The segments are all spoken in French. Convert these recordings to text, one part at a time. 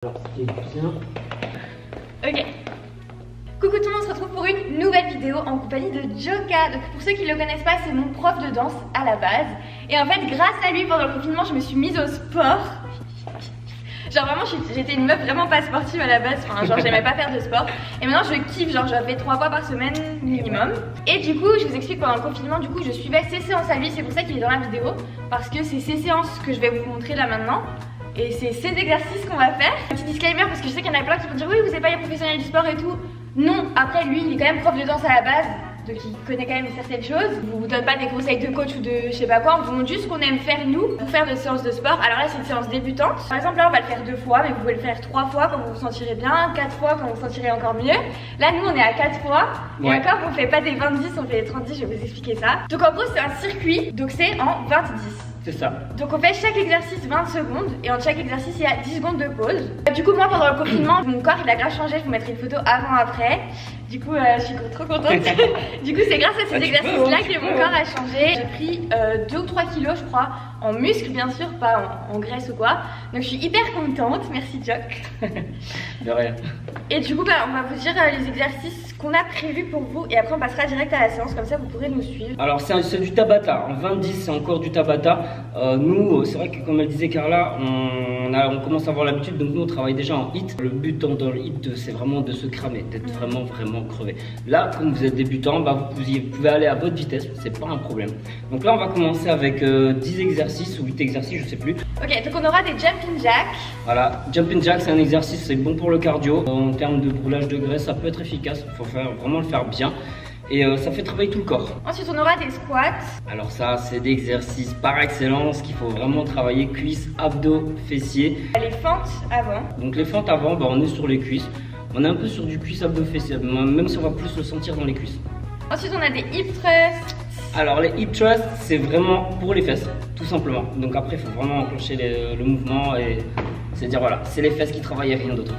Alors c'est bien. Ok. Coucou tout le monde, on se retrouve pour une nouvelle vidéo en compagnie de Joka. Donc pour ceux qui ne le connaissent pas, c'est mon prof de danse à la base. Et en fait, grâce à lui, pendant le confinement, je me suis mise au sport. Genre vraiment, j'étais une meuf vraiment pas sportive à la base. Enfin, genre j'aimais pas faire de sport. Et maintenant je kiffe, genre je fais 3 fois par semaine minimum. Et du coup, je vous explique, pendant le confinement, du coup, je suivais ses séances à lui. C'est pour ça qu'il est dans la vidéo. Parce que c'est ses séances que je vais vous montrer là maintenant. Et c'est ces exercices qu'on va faire. Un petit disclaimer parce que je sais qu'il y en a plein qui vont dire oui, vous n'êtes pas les professionnels du sport et tout. Non, après lui, il est quand même prof de danse à la base, donc il connaît quand même certaines choses. Je vous donne pas des conseils de coach ou de je sais pas quoi, on vous montre juste ce qu'on aime faire nous pour faire des séances de sport. Alors là, c'est une séance débutante. Par exemple, là, on va le faire 2 fois, mais vous pouvez le faire 3 fois quand vous vous sentirez bien, 4 fois quand vous vous sentirez encore mieux. Là, nous, on est à 4 fois. Et encore, on fait pas des 20-10, on fait des 30-10, je vais vous expliquer ça. Donc en gros, c'est un circuit, donc c'est en 20-10. C'est ça. Donc on fait chaque exercice 20 secondes et entre chaque exercice il y a 10 secondes de pause. Du coup moi pendant le confinement mon corps il a grave changé, je vous mettrai une photo avant-après. Du coup je suis trop contente. Du coup c'est grâce à ces exercices là que mon corps a changé. J'ai pris 2 ou 3 kilos je crois, en muscle bien sûr, pas en graisse ou quoi. Donc je suis hyper contente, merci Jock. De rien. Et du coup bah, on va vous dire les exercices qu'on a prévus pour vous et après on passera direct à la séance, comme ça vous pourrez nous suivre. Alors c'est du Tabata, en 20-10 c'est encore du Tabata. Nous c'est vrai que comme elle disait Carla, on commence à avoir l'habitude, donc nous on travaille déjà en HIIT. Le but dans le HIIT c'est vraiment de se cramer, d'être vraiment crevé. Là comme vous êtes débutant, bah, vous pouvez aller à votre vitesse, c'est pas un problème. Donc là on va commencer avec 10 exercices ou 8 exercices, je sais plus. Ok, donc on aura des jumping jacks. Voilà, jumping jack c'est un exercice, c'est bon pour le cardio. En termes de brûlage de graisse, ça peut être efficace, il faut vraiment le faire bien. Et ça fait travailler tout le corps. Ensuite on aura des squats. Alors ça c'est des exercices par excellence qu'il faut vraiment travailler, cuisses, abdos, fessiers. Les fentes avant. Donc les fentes avant, bah, on est sur les cuisses. On est un peu sur du cuisse, abdos, fessiers, même si on va plus le sentir dans les cuisses. Ensuite on a des hip thrusts. Alors les hip thrusts c'est vraiment pour les fesses, tout simplement. Donc après il faut vraiment enclencher le mouvement et c'est dire voilà, c'est les fesses qui travaillent et rien d'autre.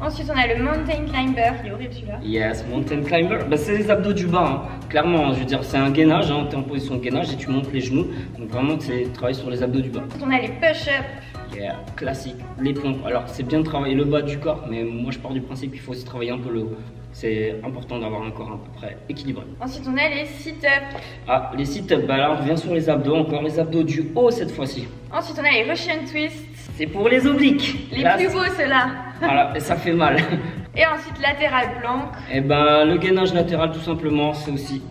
Ensuite on a le mountain climber, il est horrible celui-là. Yes, mountain climber, bah, c'est les abdos du bas, hein. Clairement, je veux dire c'est un gainage, hein. Tu es en position de gainage et tu montes les genoux. Donc vraiment c'est travailler sur les abdos du bas. Ensuite on a les push-ups. Yeah, classique, les pompes. Alors c'est bien de travailler le bas du corps, mais moi je pars du principe qu'il faut aussi travailler un peu le haut. C'est important d'avoir un corps à peu près équilibré. Ensuite on a les sit-ups. Ah, les sit-ups, bah là on revient sur les abdos, encore les abdos du haut cette fois-ci. Ensuite on a les Russian twists. C'est pour les obliques. Les plus beaux ceux-là. Voilà, et ça fait mal. Et ensuite latéral plank. Et ben le gainage latéral tout simplement, c'est aussi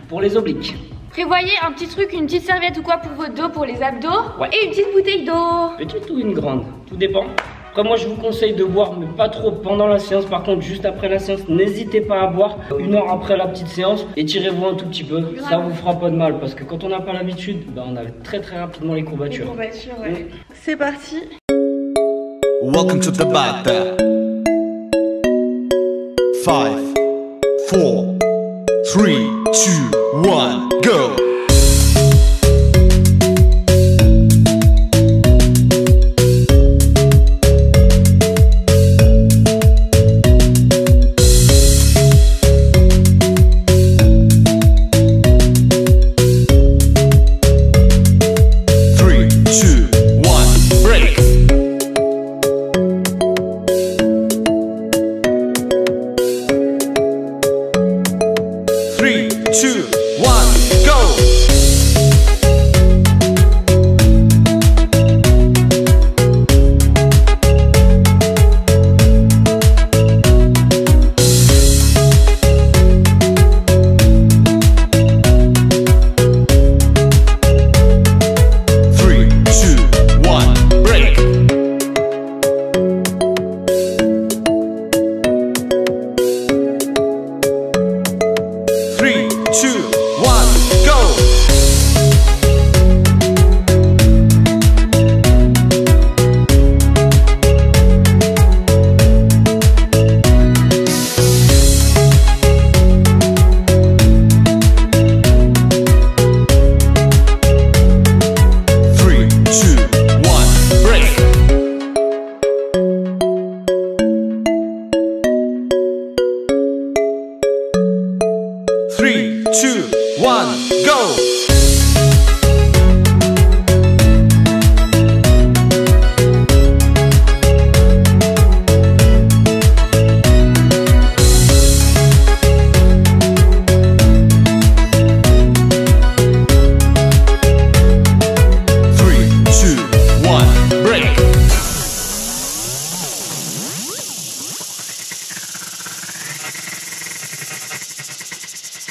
pour les obliques. Prévoyez un petit truc, une petite serviette ou quoi pour votre dos, pour les abdos. Ouais. Et une petite bouteille d'eau. Petite ou une grande, tout dépend. Après moi je vous conseille de boire mais pas trop pendant la séance. Par contre juste après la séance, n'hésitez pas à boire. 1 heure après la petite séance, étirez-vous un tout petit peu. Ça vous fera pas de mal parce que quand on n'a pas l'habitude, bah, on a très rapidement les courbatures. Les courbatures, ouais. C'est parti. Welcome to Tabata. 5, 4, 3, 2, 1, go!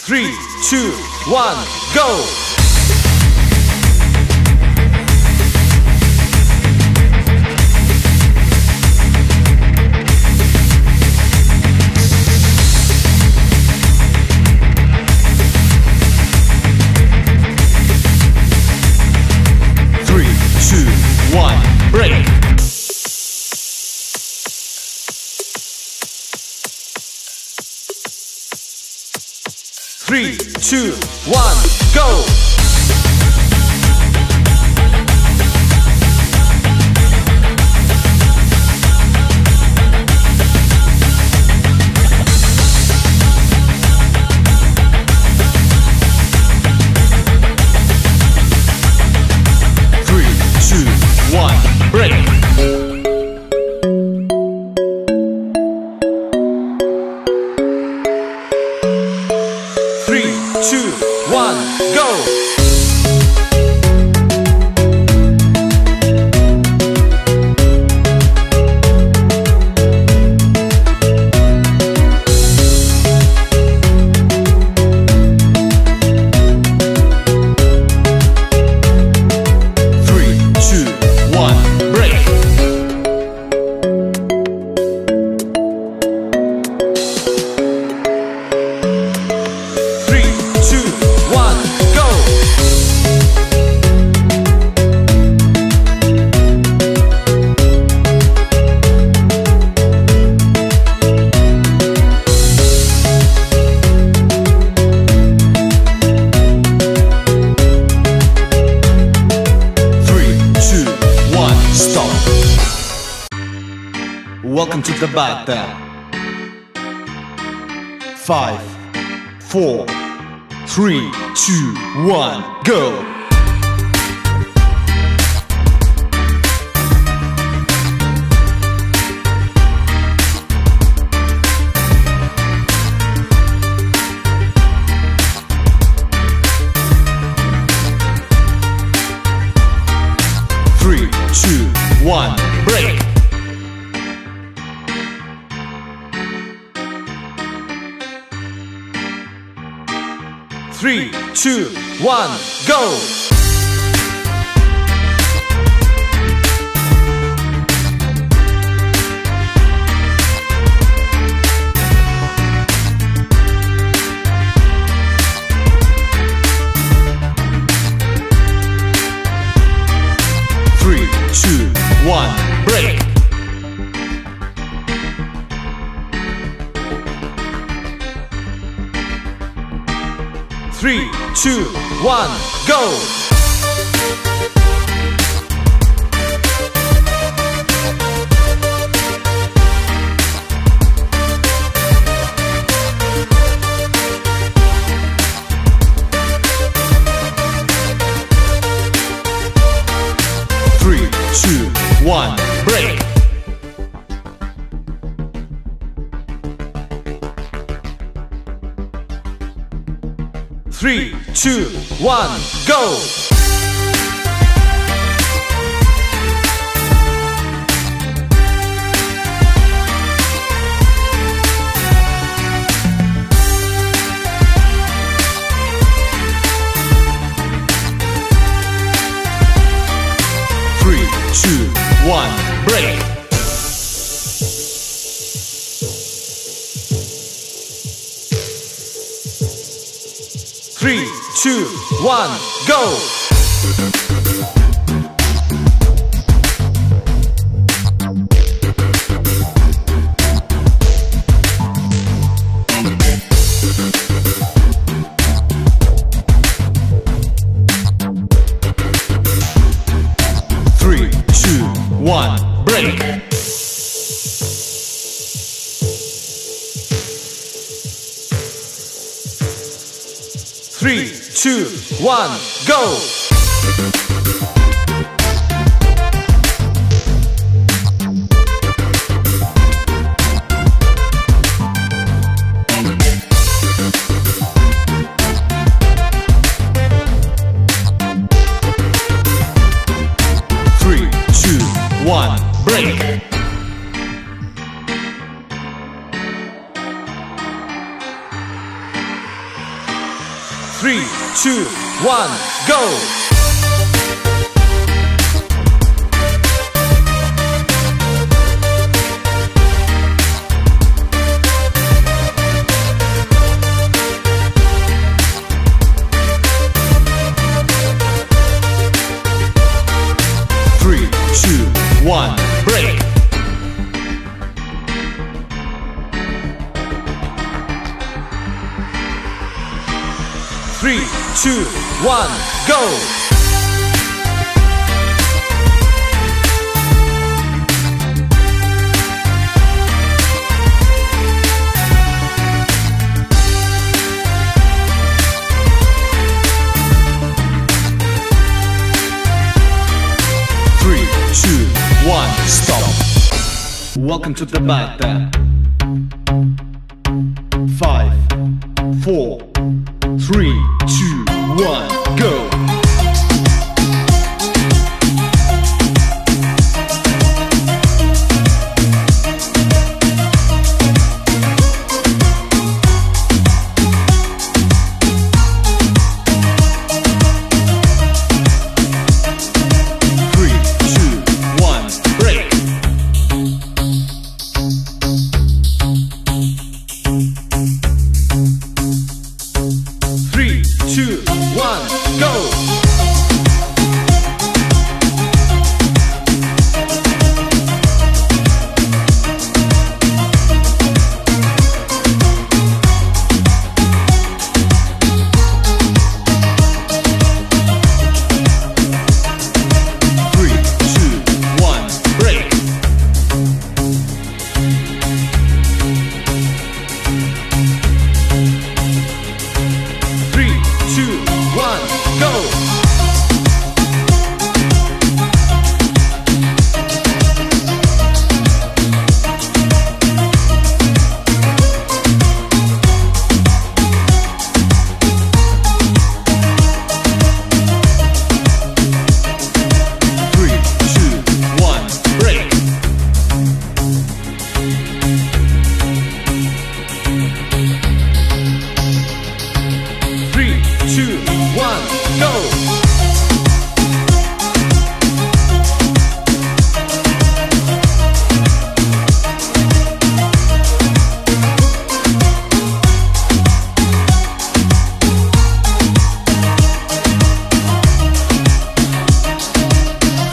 3, 2, 1, go! 3, 2, 1, break! 3, 2, 1, go! 3, 2, 1, break! 3, 2, 1, go! 3, 2, 1, break! 3, 2, 1, go! 3, 2, 1, stop! Welcome to the battle. 5, 4, 3, 2, 1, go! 3, 2, 1, break! 3, 2, 1, go! 3, 2, 1, break! 3, 2, 1, go! 3, 2, 1, break! 3, 2, 1, go! 3, 2, 1, break! 3, 2, 1, go! 3, 2, 1, break! 3, 2, 1, go! 3, 2, 1, break! 3, 3, 2, 1, go! 3, 2, 1, break! 3, 2, 1, go! 3, 2, 1, stop! Welcome to Tabata. 5, 4, 3, 2, 1, go! 3, 2, 1, break! 3, 2, 1, go! 3, 2, 1, break! 3, 2, 1, go! 3, 2, 1, break! 3, 2, 1, go!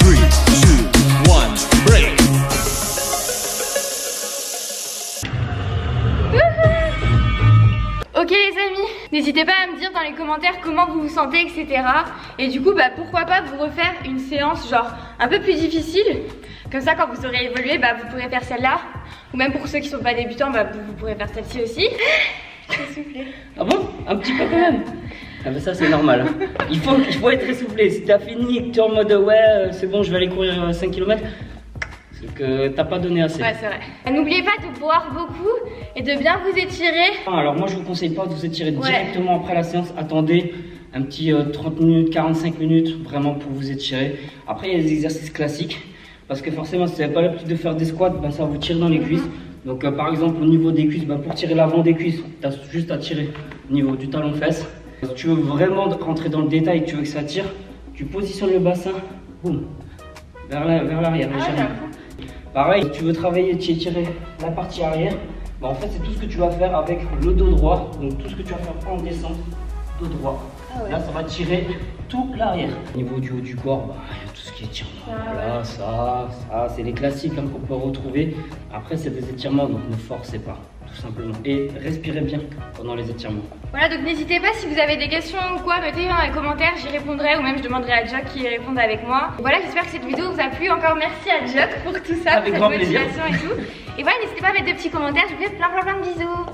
3, 2, 1, break! Ok les amis, n'hésitez pas à me dire dans les commentaires comment vous vous sentez, etc. Et du coup, pourquoi pas vous refaire une séance genre un peu plus difficile. Comme ça, quand vous aurez évolué, vous pourrez faire celle-là. Ou même pour ceux qui sont pas débutants, vous pourrez faire celle-ci aussi. J'ai soufflé. Ah bon? Un petit peu quand même. Ah bah ça c'est normal. Il faut être essoufflé. Si t'as fini et que tu es en mode ouais c'est bon je vais aller courir 5 km, c'est que t'as pas donné assez. Ouais c'est vrai. N'oubliez pas de boire beaucoup et de bien vous étirer. Alors moi je vous conseille pas de vous étirer directement après la séance. Attendez un petit 30 minutes, 45 minutes vraiment pour vous étirer. Après il y a des exercices classiques. Parce que forcément si vous n'avez pas l'habitude de faire des squats, ça vous tire dans les cuisses. Donc par exemple au niveau des cuisses, pour tirer l'avant des cuisses, tu as juste à tirer au niveau du talon fesse. Si tu veux vraiment rentrer dans le détail, tu veux que ça tire, tu positionnes le bassin, boum, vers l'arrière légèrement. Pareil, si tu veux travailler, tirer la partie arrière, en fait c'est tout ce que tu vas faire avec le dos droit. Donc tout ce que tu vas faire en descente, dos droit. Là ça va tirer tout l'arrière. Au niveau du haut du corps, il y a tout ce qui est étirement. Là, ça c'est les classiques qu'on peut retrouver. Après c'est des étirements, donc ne forcez pas. Tout simplement. Et respirez bien pendant les étirements. Voilà, donc n'hésitez pas si vous avez des questions ou quoi, mettez dans les commentaires, j'y répondrai ou même je demanderai à Jock qui réponde avec moi. Voilà, j'espère que cette vidéo vous a plu. Encore merci à Jock pour tout ça, avec pour grand cette plaisir. motivation et tout. Et voilà, n'hésitez pas à mettre des petits commentaires, je vous fais plein de bisous.